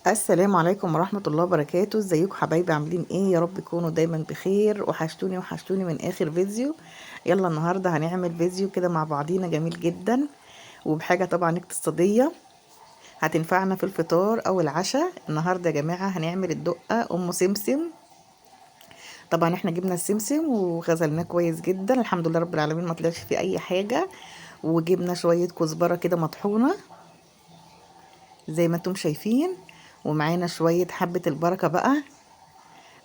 السلام عليكم ورحمة الله وبركاته. ازيكم حبايبي؟ عاملين ايه؟ يا رب تكونوا دايما بخير. وحشتوني من اخر فيديو. يلا النهاردة هنعمل فيديو كده مع بعضينا جميل جدا، وبحاجة طبعا اقتصادية هتنفعنا في الفطار او العشاء. النهاردة يا جماعة هنعمل الدقة ام سمسم. طبعا احنا جبنا السمسم وغسلناه كويس جدا، الحمد لله رب العالمين ما طلعش فيه اي حاجة. وجبنا شوية كزبرة كده مطحونة زي ما انتم شايفين، ومعانا شوية حبة البركة بقى.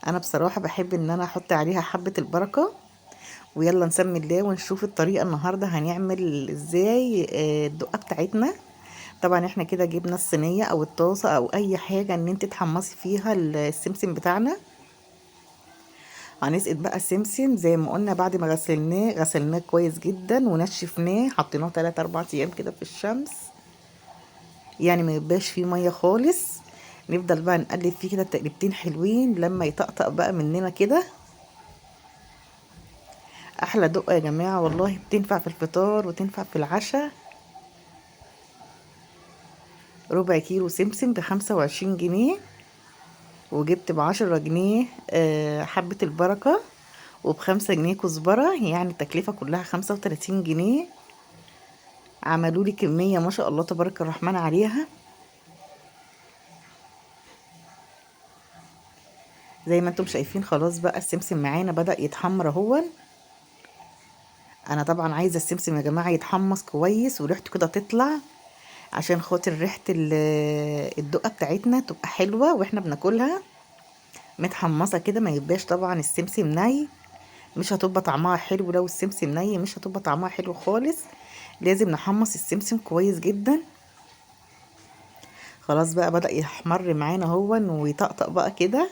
انا بصراحة بحب ان انا احط عليها حبة البركة. ويلا نسمي الله ونشوف الطريقة النهاردة هنعمل ازاي الدقة بتاعتنا. طبعا احنا كده جبنا الصينية او الطاسة او اي حاجة ان انت تحمصي فيها السمسم بتاعنا. هنسقط بقى السمسم زي ما قلنا بعد ما غسلناه كويس جدا ونشفناه، حطيناه 3 4 ايام كده في الشمس، يعني ما يبقاش فيه مية خالص. نفضل بقى نقلب فيه كده تقلبتين حلوين لما يطقطق بقى مننا كده. احلى دقه يا جماعه والله، بتنفع في الفطار وتنفع في العشاء. ربع كيلو سمسم ب25 جنيه، وجبت ب10 جنيه حبة البركة، وب5 جنيه كزبرة، يعني التكلفة كلها 35 جنيه. عملوا لي كمية ما شاء الله تبارك الرحمن عليها. زي ما انتم شايفين خلاص بقى السمسم معانا بدأ يتحمر اهو. انا طبعا عايزة السمسم يا جماعة يتحمص كويس وريحته كده تطلع، عشان خاطر ريحة الدقة بتاعتنا تبقى حلوة واحنا بناكلها متحمصه كده. ما يبقاش طبعا السمسم ني، مش هتبقى طعمها حلو. لو السمسم ني مش هتبقى طعمها حلو خالص. لازم نحمص السمسم كويس جدا. خلاص بقى بدأ يحمر معانا اهو ويطقطق بقى كده،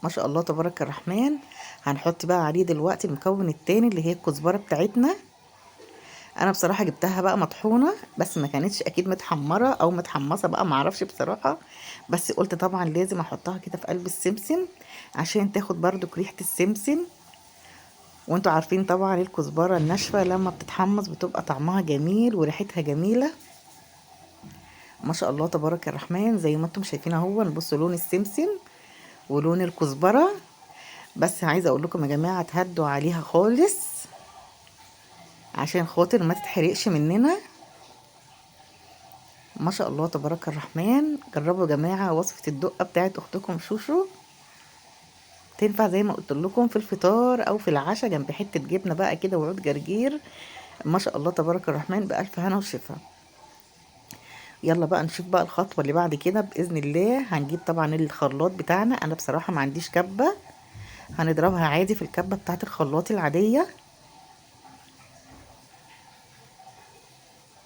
ما شاء الله تبارك الرحمن. هنحط بقى عليه دلوقتي المكون التاني اللي هي الكزبره بتاعتنا. انا بصراحه جبتها بقى مطحونه، بس ما كانتش اكيد متحمره او متحمصه بقى، معرفش بصراحه. بس قلت طبعا لازم احطها كده في قلب السمسم عشان تاخد برضو ريحه السمسم. وانتوا عارفين طبعا الكزبرة الناشفة لما بتتحمص بتبقى طعمها جميل وريحتها جميلة ما شاء الله تبارك الرحمن. زي ما انتم شايفين اهو، بصوا لون السمسم ولون الكزبرة. بس عايزة اقول لكم يا جماعة تهدوا عليها خالص عشان خاطر ما تتحرقش مننا. ما شاء الله تبارك الرحمن. جربوا يا جماعة وصفة الدقة بتاعت اختكم شوشو، تنفع زي ما قلت لكم في الفطار او في العشاء جنب حتة جبنة بقى كده وعود جرجير. ما شاء الله تبارك الرحمن، بألف هنا وشفا. يلا بقى نشوف بقى الخطوة اللي بعد كده بإذن الله. هنجيب طبعا الخلاط بتاعنا. انا بصراحة ما عنديش كبة، هنضربها عادي في الكبة بتاعت الخلاط العادية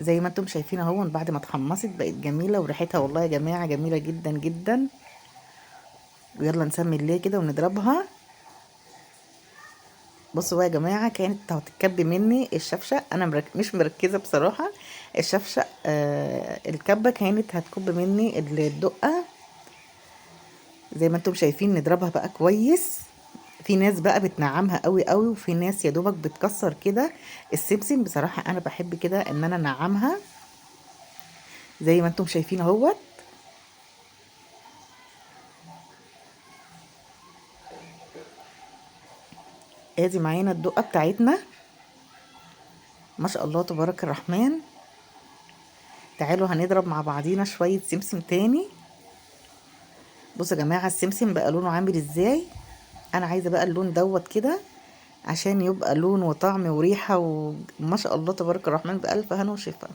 زي ما انتم شايفين اهو. بعد ما اتحمصت بقت جميلة وريحتها والله يا جماعة جميلة جدا جدا. ويلا نسمي الله كده ونضربها. بصوا بقى يا جماعة، كانت هتتكب مني الشفشق، انا مش مركزة بصراحة. الشفشق الكبة كانت هتكب مني الدقة. زي ما انتم شايفين نضربها بقى كويس. في ناس بقى بتنعمها قوي قوي، وفي ناس يا دوبك بتكسر كده السمسم. بصراحة انا بحب كده ان انا انعمها زي ما انتم شايفين اهوت. ادي معانا الدقة بتاعتنا ما شاء الله تبارك الرحمن. تعالوا هنضرب مع بعضينا شوية سمسم تاني. بصوا يا جماعة السمسم بقى لونه عامل ازاي. انا عايزة بقى اللون دوت كده عشان يبقى لون وطعم وريحة وما شاء الله تبارك الرحمن، بألف هنا وشفا.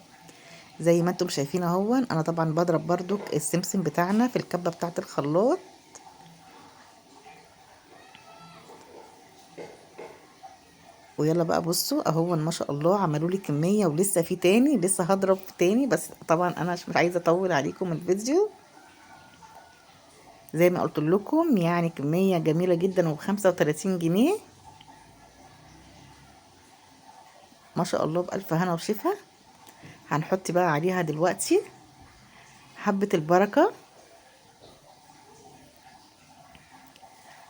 زي ما انتم شايفين اهو. انا طبعا بضرب برضو السمسم بتاعنا في الكبة بتاعة الخلاط. ويلا بقى بصوا اهو، ما شاء الله عملوا لي كميه ولسه في تاني، لسه هضرب تاني. بس طبعا انا مش عايزه اطول عليكم الفيديو. زي ما قلت لكم يعني كميه جميله جدا و35 جنيه ما شاء الله، بألف هنا وشفا. هنحط بقى عليها دلوقتي حبه البركه،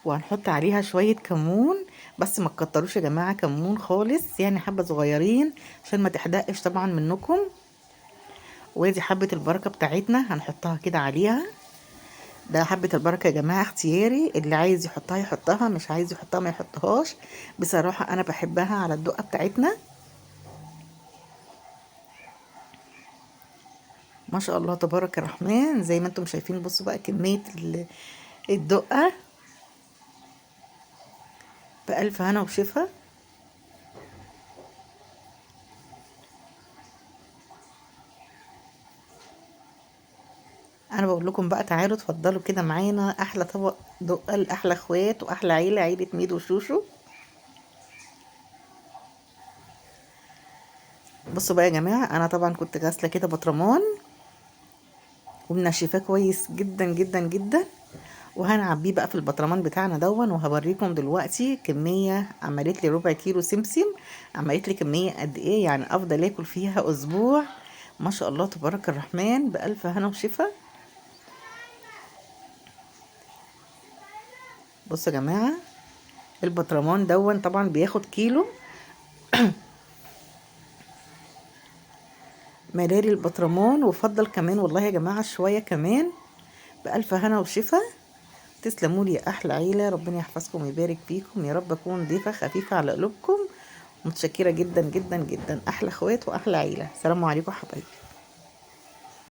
وهنحط عليها شويه كمون. بس ما تكتروش يا جماعه كمون خالص، يعني حبه صغيرين عشان ما تحدقش طبعا منكم. وادي حبة البركة بتاعتنا هنحطها كده عليها. ده حبة البركة يا جماعة اختياري، اللي عايز يحطها يحطها، مش عايز يحطها ما يحطهاش. بصراحة انا بحبها على الدقة بتاعتنا. ما شاء الله تبارك الرحمن. زي ما انتم شايفين بصوا بقى كمية الدقة. بألف هنا وشفا. انا بقول لكم بقى تعالوا اتفضلوا كده معانا احلى طبق دقة لاحلى اخوات واحلى عيلة، عيلة ميدو وشوشو. بصوا بقى يا جماعة، انا طبعا كنت غاسلة كده بطرمان ومنشفاه كويس جدا جدا جدا، وهنعبيه بقى في البطرمان بتاعنا دون. وهوريكم دلوقتي كمية عملت لي ربع كيلو سمسم، عملت لي كمية قد ايه، يعني افضل اكل فيها اسبوع. ما شاء الله تبارك الرحمن، بألف هنا وشفا. بصوا يا جماعة، البطرمان دون طبعا بياخد كيلو. مراري البطرمان، وفضل كمان والله يا جماعة شوية كمان. بألف هنا وشفا. تسلموا لي يا احلى عيله، ربنا يحفظكم ويبارك فيكم يا رب. اكون ضيفه خفيفه على قلوبكم. متشكره جدا جدا جدا. احلى اخوات واحلى عيله. سلام عليكم حبايبي.